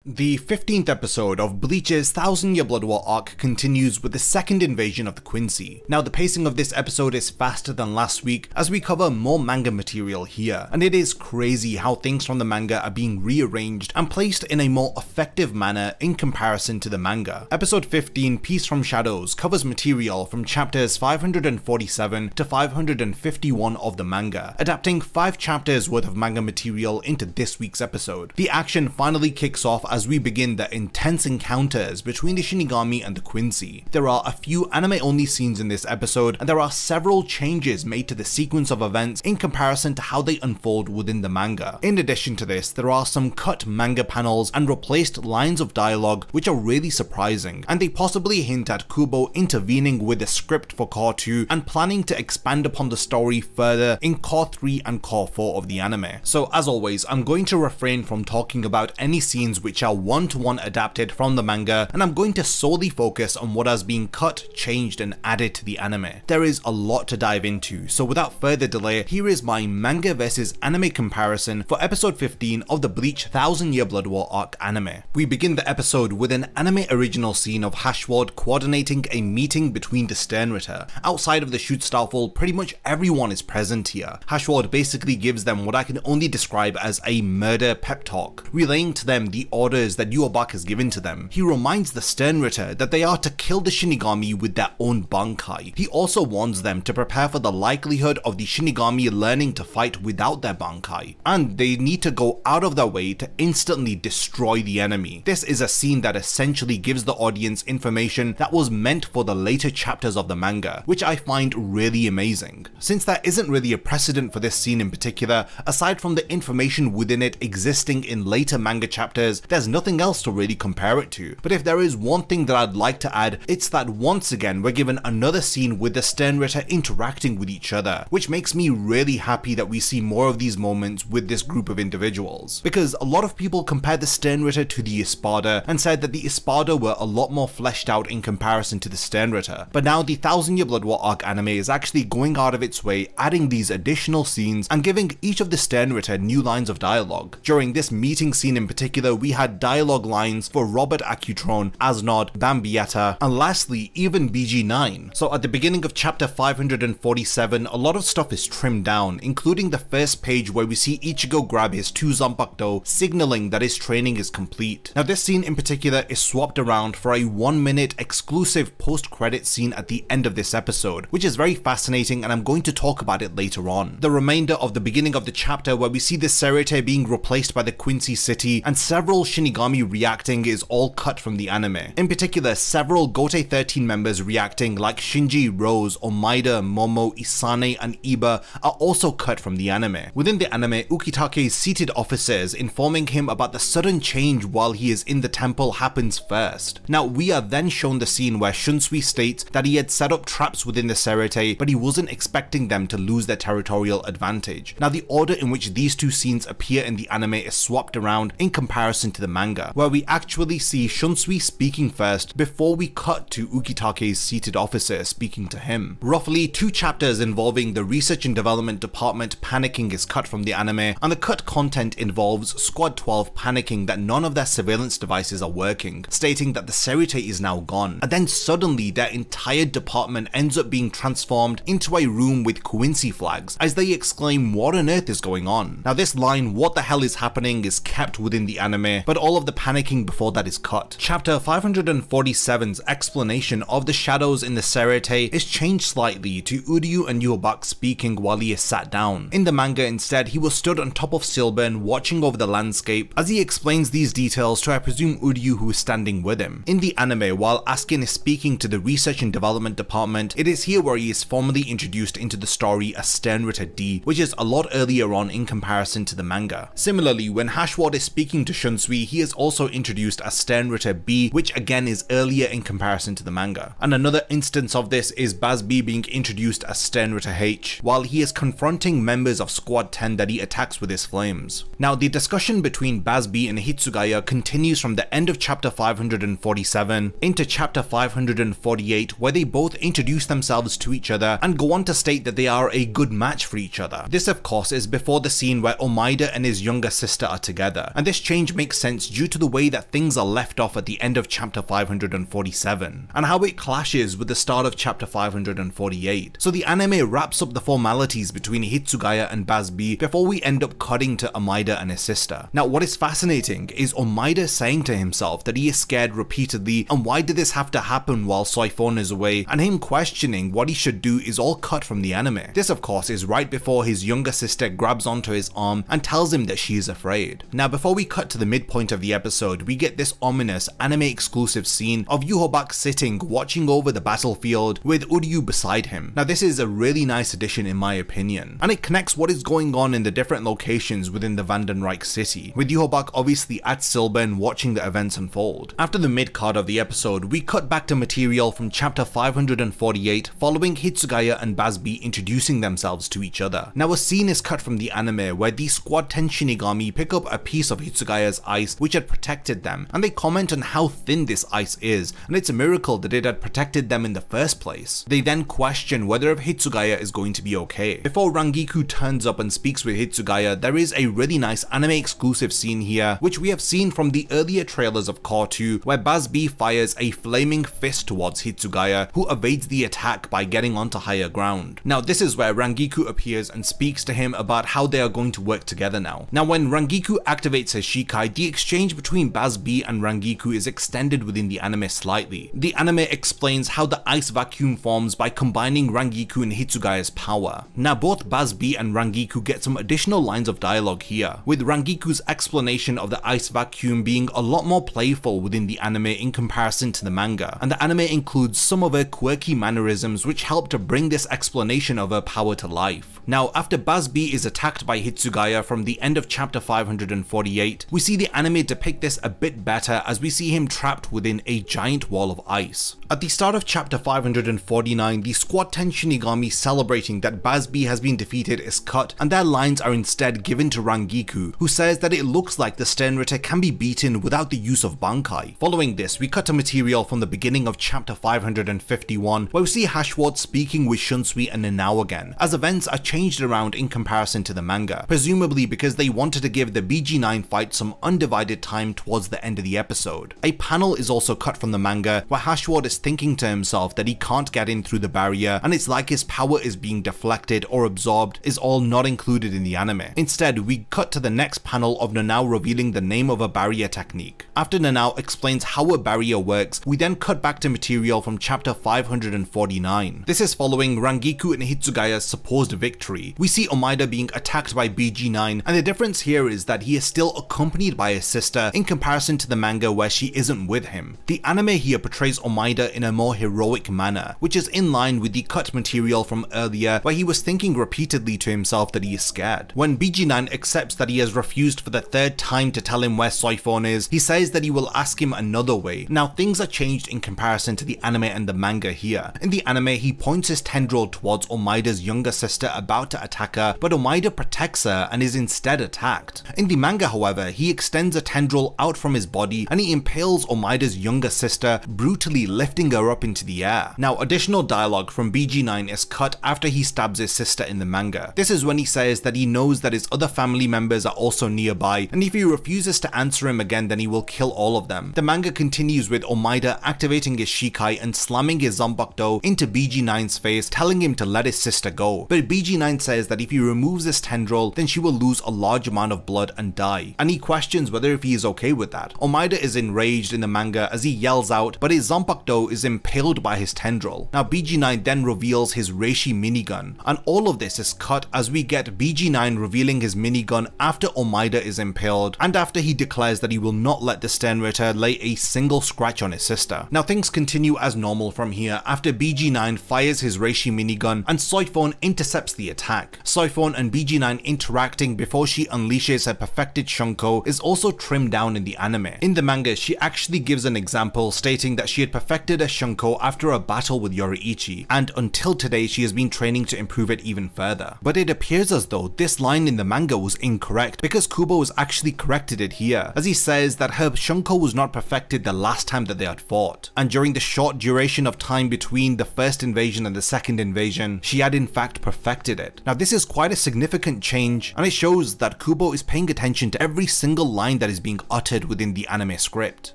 The 15th episode of Bleach's 1000-Year Blood War arc continues with the second invasion of the Quincy. Now, the pacing of this episode is faster than last week as we cover more manga material here, and it is crazy how things from the manga are being rearranged and placed in a more effective manner in comparison to the manga. Episode 15, Peace from Shadows, covers material from chapters 547 to 551 of the manga, adapting 5 chapters worth of manga material into this week's episode. The action finally kicks off as we begin the intense encounters between the Shinigami and the Quincy. There are a few anime-only scenes in this episode, and there are several changes made to the sequence of events in comparison to how they unfold within the manga. In addition to this, there are some cut manga panels and replaced lines of dialogue which are really surprising, and they possibly hint at Kubo intervening with the script for Core 2 and planning to expand upon the story further in Core 3 and Core 4 of the anime. So as always, I'm going to refrain from talking about any scenes which are one-to-one adapted from the manga, and I'm going to solely focus on what has been cut, changed and added to the anime. There is a lot to dive into, so without further delay, here is my manga versus anime comparison for episode 15 of the Bleach 1000-Year Blood War arc anime. We begin the episode with an anime original scene of Hashward coordinating a meeting between the Sternritter. Outside of the Schutzstaffel, pretty much everyone is present here. Hashward basically gives them what I can only describe as a murder pep talk, relaying to them the orders that Yubak has given to them. He reminds the Sternritter that they are to kill the Shinigami with their own Bankai. He also warns them to prepare for the likelihood of the Shinigami learning to fight without their Bankai, and they need to go out of their way to instantly destroy the enemy. This is a scene that essentially gives the audience information that was meant for the later chapters of the manga, which I find really amazing. Since there isn't really a precedent for this scene in particular, aside from the information within it existing in later manga chapters, there's nothing else to really compare it to. But if there is one thing that I'd like to add, it's that once again we're given another scene with the Sternritter interacting with each other, which makes me really happy that we see more of these moments with this group of individuals. Because a lot of people compared the Sternritter to the Espada and said that the Espada were a lot more fleshed out in comparison to the Sternritter. But now the 1000-Year Blood War arc anime is actually going out of its way, adding these additional scenes and giving each of the Sternritter new lines of dialogue. During this meeting scene in particular, we had dialogue lines for Robert Acutron, Asnod, Bambietta, and lastly even BG9. So at the beginning of chapter 547, a lot of stuff is trimmed down, including the first page where we see Ichigo grab his 2 Zanpakuto, signaling that his training is complete. Now this scene in particular is swapped around for a 1-minute exclusive post-credit scene at the end of this episode, which is very fascinating, and I'm going to talk about it later on. The remainder of the beginning of the chapter where we see the Serete being replaced by the Quincy City and several Shinigami reacting is all cut from the anime. In particular, several Gote 13 members reacting like Shinji, Rose, Omaida, Momo, Isane and Iba are also cut from the anime. Within the anime, Ukitake's seated officers informing him about the sudden change while he is in the temple happens first. Now we are then shown the scene where Shunsui states that he had set up traps within the Serete, but he wasn't expecting them to lose their territorial advantage. Now the order in which these two scenes appear in the anime is swapped around in comparison to the manga, where we actually see Shunsui speaking first before we cut to Ukitake's seated officer speaking to him. Roughly 2 chapters involving the research and development department panicking is cut from the anime, and the cut content involves Squad 12 panicking that none of their surveillance devices are working, stating that the Serite is now gone, and then suddenly their entire department ends up being transformed into a room with Quincy flags as they exclaim, "What on earth is going on?" Now this line, "What the hell is happening?" is kept within the anime, but all of the panicking before that is cut. Chapter 547's explanation of the shadows in the Serete is changed slightly to Uryu and Yubak speaking while he is sat down. In the manga instead, he was stood on top of Silburn watching over the landscape as he explains these details to I presume Uryu, who is standing with him. In the anime, while Askin is speaking to the research and development department, it is here where he is formally introduced into the story as Sternritter D, which is a lot earlier on in comparison to the manga. Similarly, when Hashward is speaking to Shunsui, he is also introduced as Sternritter B, which again is earlier in comparison to the manga. And another instance of this is Baz B being introduced as Sternritter H, while he is confronting members of Squad 10 that he attacks with his flames. Now the discussion between Baz B and Hitsugaya continues from the end of chapter 547 into chapter 548, where they both introduce themselves to each other and go on to state that they are a good match for each other. This of course is before the scene where Omaida and his younger sister are together, and this change makes sense significance due to the way that things are left off at the end of chapter 547, and how it clashes with the start of chapter 548. So the anime wraps up the formalities between Hitsugaya and Bazz-B before we end up cutting to Omaida and his sister. Now what is fascinating is Omaida saying to himself that he is scared repeatedly, and why did this have to happen while Soifon is away, and him questioning what he should do is all cut from the anime. This of course is right before his younger sister grabs onto his arm and tells him that she is afraid. Now before we cut to the midpoint of the episode, we get this ominous anime exclusive scene of Yuhobak sitting watching over the battlefield with Uryu beside him. Now this is a really nice addition in my opinion, and it connects what is going on in the different locations within the Vandenreich city, with Yuhobak obviously at Silben watching the events unfold. After the mid-card of the episode, we cut back to material from chapter 548 following Hitsugaya and Bazz-B introducing themselves to each other. Now a scene is cut from the anime where the squad 10 Shinigami pick up a piece of Hitsugaya's ice which had protected them, and they comment on how thin this ice is, and it's a miracle that it had protected them in the first place. They then question whether if Hitsugaya is going to be okay. Before Rangiku turns up and speaks with Hitsugaya, there is a really nice anime exclusive scene here, which we have seen from the earlier trailers of Core 2, where Bazz-B fires a flaming fist towards Hitsugaya, who evades the attack by getting onto higher ground. Now this is where Rangiku appears and speaks to him about how they are going to work together now. Now when Rangiku activates his Shikai, the exchange between Bazz-B and Rangiku is extended within the anime slightly. The anime explains how the ice vacuum forms by combining Rangiku and Hitsugaya's power. Now both Bazz-B and Rangiku get some additional lines of dialogue here, with Rangiku's explanation of the ice vacuum being a lot more playful within the anime in comparison to the manga, and the anime includes some of her quirky mannerisms which help to bring this explanation of her power to life. Now after Bazz-B is attacked by Hitsugaya from the end of chapter 548, we see the anime depict this a bit better as we see him trapped within a giant wall of ice. At the start of chapter 549, the squad 10 Shinigami celebrating that Bazz-B has been defeated is cut, and their lines are instead given to Rangiku, who says that it looks like the Sternritter can be beaten without the use of Bankai. Following this, we cut to material from the beginning of chapter 551, where we see Hashward speaking with Shunsui and Nanao again, as events are changed around in comparison to the manga, presumably because they wanted to give the BG9 fight some undivided time towards the end of the episode. A panel is also cut from the manga where Hashward is thinking to himself that he can't get in through the barrier, and it's like his power is being deflected or absorbed is all not included in the anime. Instead, we cut to the next panel of Nanao revealing the name of a barrier technique. After Nanao explains how a barrier works, we then cut back to material from chapter 549. This is following Rangiku and Hitsugaya's supposed victory. We see Omaida being attacked by BG9, and the difference here is that he is still accompanied by his sister in comparison to the manga where she isn't with him. The anime here portrays Omaida in a more heroic manner, which is in line with the cut material from earlier where he was thinking repeatedly to himself that he is scared. When BG9 accepts that he has refused for the third time to tell him where Soifon is, he says that he will ask him another way. Now things are changed in comparison to the anime and the manga here. In the anime, he points his tendril towards Omaida's younger sister about to attack her, but Omaida protects her and is instead attacked. In the manga, however, he extends a tendril out from his body and he impales Omaida's younger sister, brutally lifting her up into the air. Now additional dialogue from BG9 is cut after he stabs his sister in the manga. This is when he says that he knows that his other family members are also nearby, and if he refuses to answer him again then he will kill all of them. The manga continues with Omaida activating his Shikai and slamming his Zanpakuto into BG9's face, telling him to let his sister go. But BG9 says that if he removes this tendril then she will lose a large amount of blood and die, and he questions whether if he is okay with that. Omaida is enraged in the manga as he yells out, but his Zanpakuto is impaled by his tendril. Now BG9 then reveals his Reishi minigun, and all of this is cut as we get BG9 revealing his minigun after Omaida is impaled, and after he declares that he will not let the Sternritter lay a single scratch on his sister. Now things continue as normal from here after BG9 fires his Reishi minigun and Soifon intercepts the attack. Soifon and BG9 interacting before she unleashes her perfected Shunko is also trimmed down in the anime. In the manga, she actually gives an example stating that she had perfected a Shunko after a battle with Yoriichi, and until today she has been training to improve it even further. But it appears as though this line in the manga was incorrect, because Kubo has actually corrected it here, as he says that her Shunko was not perfected the last time that they had fought, and during the short duration of time between the first invasion and the second invasion, she had in fact perfected it. Now this is quite a significant change, and it shows that Kubo is paying attention to every single line line that is being uttered within the anime script.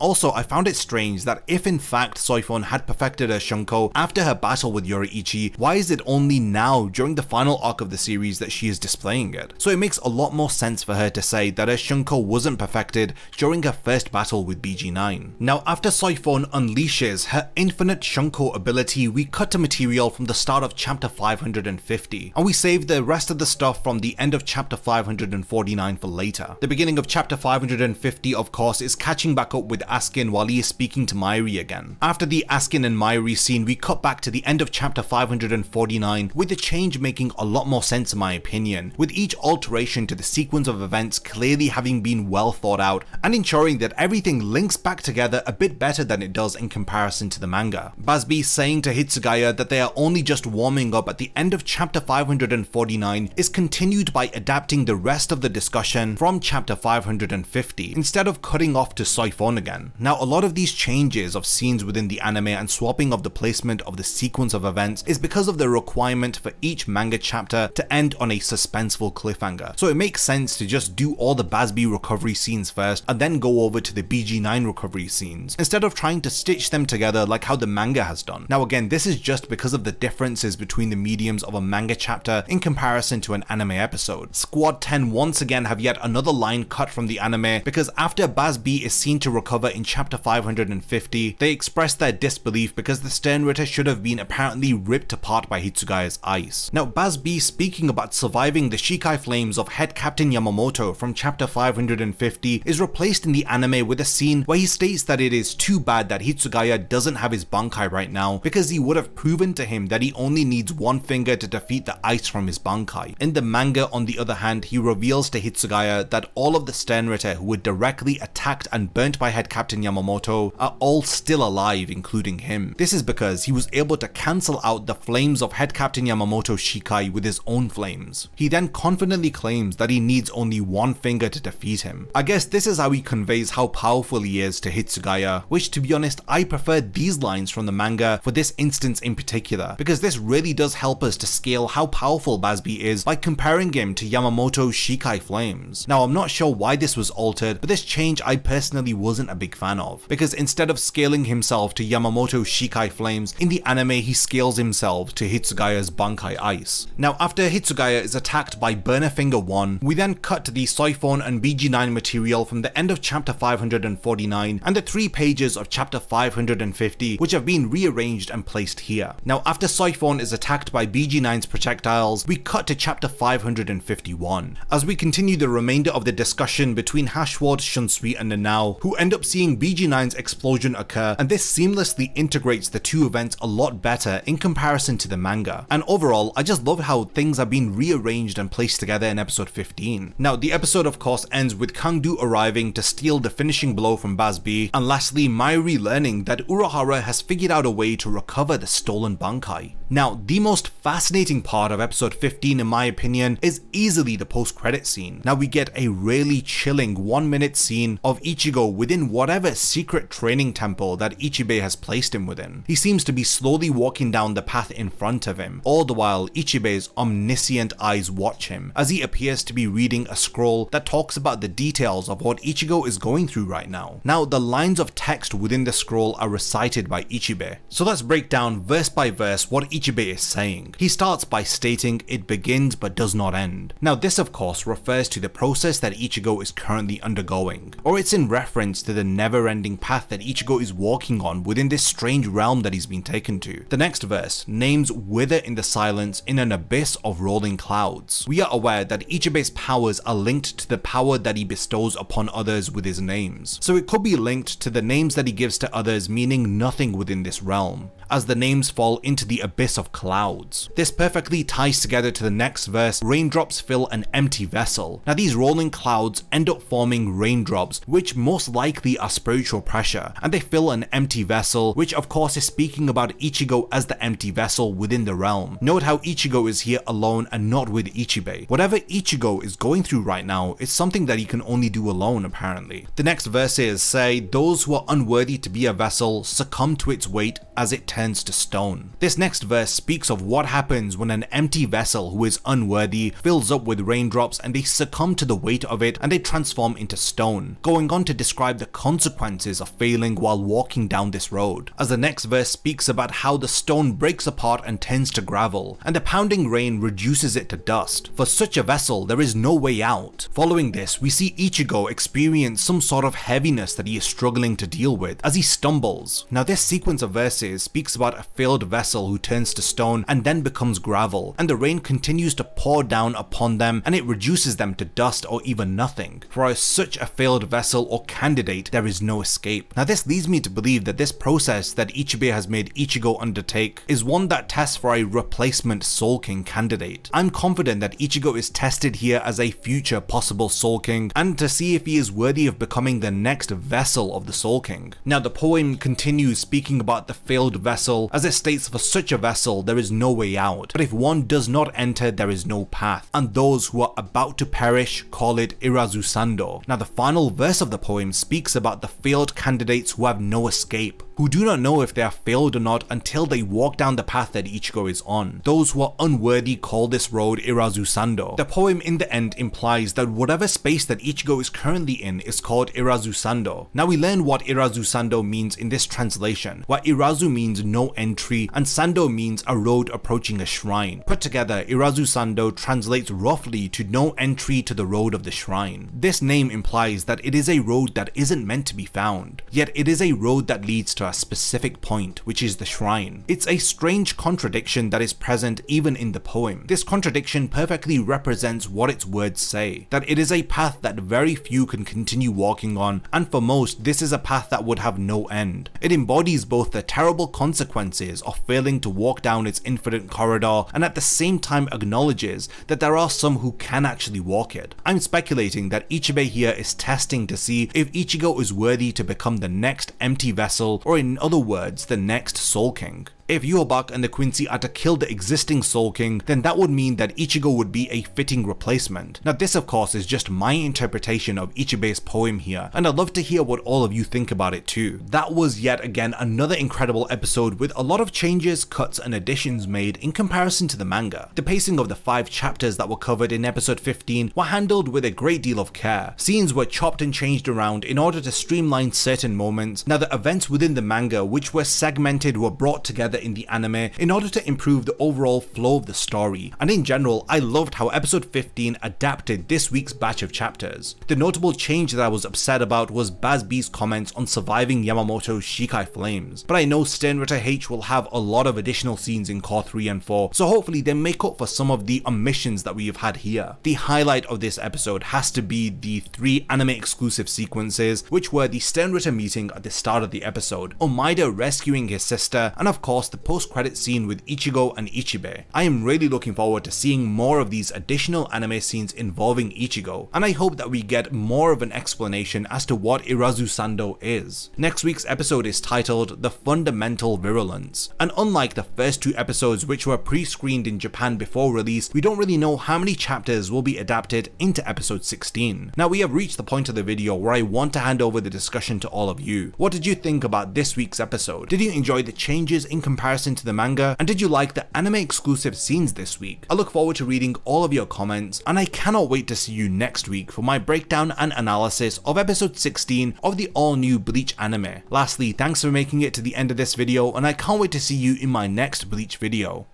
Also, I found it strange that if in fact Soifun had perfected her Shunko after her battle with Yoriichi, why is it only now during the final arc of the series that she is displaying it? So it makes a lot more sense for her to say that her Shunko wasn't perfected during her first battle with BG9. Now, after Soifun unleashes her infinite Shunko ability, we cut to material from the start of chapter 550, and we save the rest of the stuff from the end of chapter 549 for later. The beginning of chapter 550, of course, is catching back up with Askin while he is speaking to Mairi again. After the Askin and Mairi scene, we cut back to the end of chapter 549, with the change making a lot more sense in my opinion, with each alteration to the sequence of events clearly having been well thought out and ensuring that everything links back together a bit better than it does in comparison to the manga. Bazz-B saying to Hitsugaya that they are only just warming up at the end of chapter 549 is continued by adapting the rest of the discussion from chapter 550 instead of cutting off to Soifun again. Now, a lot of these changes of scenes within the anime and swapping of the placement of the sequence of events is because of the requirement for each manga chapter to end on a suspenseful cliffhanger. So it makes sense to just do all the Bazz-B recovery scenes first and then go over to the BG9 recovery scenes, instead of trying to stitch them together like how the manga has done. Now again, this is just because of the differences between the mediums of a manga chapter in comparison to an anime episode. Squad 10 once again have yet another line cut from the anime, because after Bazz-B is seen to recover in chapter 550, they express their disbelief because the Sternritter should have been apparently ripped apart by Hitsugaya's ice. Now, Bazz-B speaking about surviving the Shikai flames of Head Captain Yamamoto from chapter 550 is replaced in the anime with a scene where he states that it is too bad that Hitsugaya doesn't have his Bankai right now, because he would have proven to him that he only needs one finger to defeat the ice from his Bankai. In the manga, on the other hand, he reveals to Hitsugaya that all of the Sternritter who were directly attacked and burnt by Head Captain Yamamoto are all still alive, including him. This is because he was able to cancel out the flames of Head Captain Yamamoto's Shikai with his own flames. He then confidently claims that he needs only one finger to defeat him. I guess this is how he conveys how powerful he is to Hitsugaya, which, to be honest, I prefer these lines from the manga for this instance in particular, because this really does help us to scale how powerful Bazz-B is by comparing him to Yamamoto's Shikai flames. Now, I'm not sure why this was altered, but this change I personally wasn't a big fan of, because instead of scaling himself to Yamamoto's Shikai flames, in the anime he scales himself to Hitsugaya's Bankai ice. Now, after Hitsugaya is attacked by Burner Finger 1, we then cut to the Soifun and BG9 material from the end of chapter 549 and the 3 pages of chapter 550, which have been rearranged and placed here. Now, after Soifun is attacked by BG9's projectiles, we cut to chapter 551, as we continue the remainder of the discussion between Hashward, Shunsui and Nanao, who end up seeing BG9's explosion occur, and this seamlessly integrates the two events a lot better in comparison to the manga. And overall, I just love how things are being rearranged and placed together in episode 15. Now, the episode of course ends with Kangdu arriving to steal the finishing blow from Bazz-B, and lastly Mairi learning that Urahara has figured out a way to recover the stolen Bankai. Now, the most fascinating part of episode 15 in my opinion is easily the post-credit scene. Now, we get a really chilling 1-minute scene of Ichigo within whatever secret training temple that Ichibei has placed him within. He seems to be slowly walking down the path in front of him, all the while Ichibei's omniscient eyes watch him, as he appears to be reading a scroll that talks about the details of what Ichigo is going through right now. Now, the lines of text within the scroll are recited by Ichibei. So let's break down verse by verse what Ichibei is saying. He starts by stating, "It begins but does not end." Now, this of course refers to the process that Ichigo is currently undergoing, or it's in reference to the never-ending path that Ichigo is walking on within this strange realm that he's been taken to. The next verse names wither in the silence in an abyss of rolling clouds. We are aware that Ichibei's powers are linked to the power that he bestows upon others with his names, so it could be linked to the names that he gives to others meaning nothing within this realm, as the names fall into the abyss of clouds. This perfectly ties together to the next verse, raindrops fill an empty vessel. Now, these rolling clouds end up forming raindrops, which most likely are spiritual pressure, and they fill an empty vessel, which of course is speaking about Ichigo as the empty vessel within the realm. Note how Ichigo is here alone and not with Ichibei. Whatever Ichigo is going through right now is something that he can only do alone, apparently. The next verses say, "Those who are unworthy to be a vessel succumb to its weight as it turns to stone." This next verse verse speaks of what happens when an empty vessel who is unworthy fills up with raindrops and they succumb to the weight of it and they transform into stone, going on to describe the consequences of failing while walking down this road. As the next verse speaks about how the stone breaks apart and turns to gravel, and the pounding rain reduces it to dust. For such a vessel, there is no way out. Following this, we see Ichigo experience some sort of heaviness that he is struggling to deal with as he stumbles. Now this sequence of verses speaks about a failed vessel who turns to stone and then becomes gravel, and the rain continues to pour down upon them and it reduces them to dust or even nothing. For such a failed vessel or candidate, there is no escape. Now this leads me to believe that this process that Ichibei has made Ichigo undertake is one that tests for a replacement Soul King candidate. I'm confident that Ichigo is tested here as a future possible Soul King and to see if he is worthy of becoming the next vessel of the Soul King. Now the poem continues speaking about the failed vessel as it states, for such a vessel there is no way out, but if one does not enter there is no path, and those who are about to perish call it Irazusando. Now the final verse of the poem speaks about the failed candidates who have no escape, who do not know if they are failed or not until they walk down the path that Ichigo is on. Those who are unworthy call this road Irazusando. The poem in the end implies that whatever space that Ichigo is currently in is called Irazusando. Now we learn what Irazusando means in this translation, where Irazu means no entry and Sando means a road approaching a shrine. Put together, Irazusando translates roughly to no entry to the road of the shrine. This name implies that it is a road that isn't meant to be found, yet it is a road that leads to a specific point, which is the shrine. It's a strange contradiction that is present even in the poem. This contradiction perfectly represents what its words say, that it is a path that very few can continue walking on, and for most this is a path that would have no end. It embodies both the terrible consequences of failing to walk down its infinite corridor and at the same time acknowledges that there are some who can actually walk it. I'm speculating that Ichibei here is testing to see if Ichigo is worthy to become the next empty vessel, or in other words, the next Soul King. If Yhwach and the Quincy are to kill the existing Soul King, then that would mean that Ichigo would be a fitting replacement. Now this of course is just my interpretation of Ichibei's poem here, and I'd love to hear what all of you think about it too. That was yet again another incredible episode with a lot of changes, cuts and additions made in comparison to the manga. The pacing of the 5 chapters that were covered in episode 15 were handled with a great deal of care. Scenes were chopped and changed around in order to streamline certain moments. Now the events within the manga which were segmented were brought together in the anime in order to improve the overall flow of the story, and in general I loved how episode 15 adapted this week's batch of chapters. The notable change that I was upset about was Bazby's comments on surviving Yamamoto's Shikai flames, but I know Sternritter H will have a lot of additional scenes in Core 3 and 4, so hopefully they make up for some of the omissions that we have had here. The highlight of this episode has to be the 3 anime exclusive sequences, which were the Sternritter meeting at the start of the episode, Omaida rescuing his sister, and of course the post-credit scene with Ichigo and Ichibei. I am really looking forward to seeing more of these additional anime scenes involving Ichigo, and I hope that we get more of an explanation as to what Irazusando is. Next week's episode is titled The Fundamental Virulence, and unlike the first 2 episodes which were pre-screened in Japan before release, we don't really know how many chapters will be adapted into episode 16. Now we have reached the point of the video where I want to hand over the discussion to all of you. What did you think about this week's episode? Did you enjoy the changes in comparison to the manga, and did you like the anime exclusive scenes this week? I look forward to reading all of your comments, and I cannot wait to see you next week for my breakdown and analysis of episode 16 of the all new Bleach anime. Lastly, thanks for making it to the end of this video, and I can't wait to see you in my next Bleach video.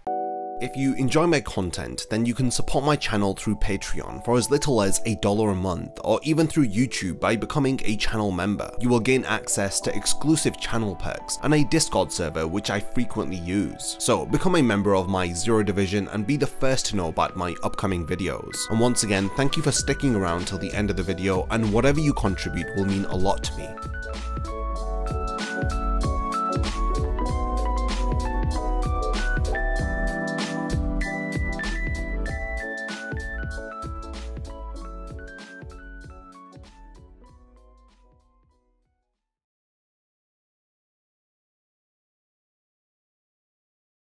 If you enjoy my content, then you can support my channel through Patreon for as little as $1 a month, or even through YouTube by becoming a channel member. You will gain access to exclusive channel perks and a Discord server which I frequently use. So become a member of my Zero Division and be the first to know about my upcoming videos. And once again, thank you for sticking around till the end of the video, and whatever you contribute will mean a lot to me.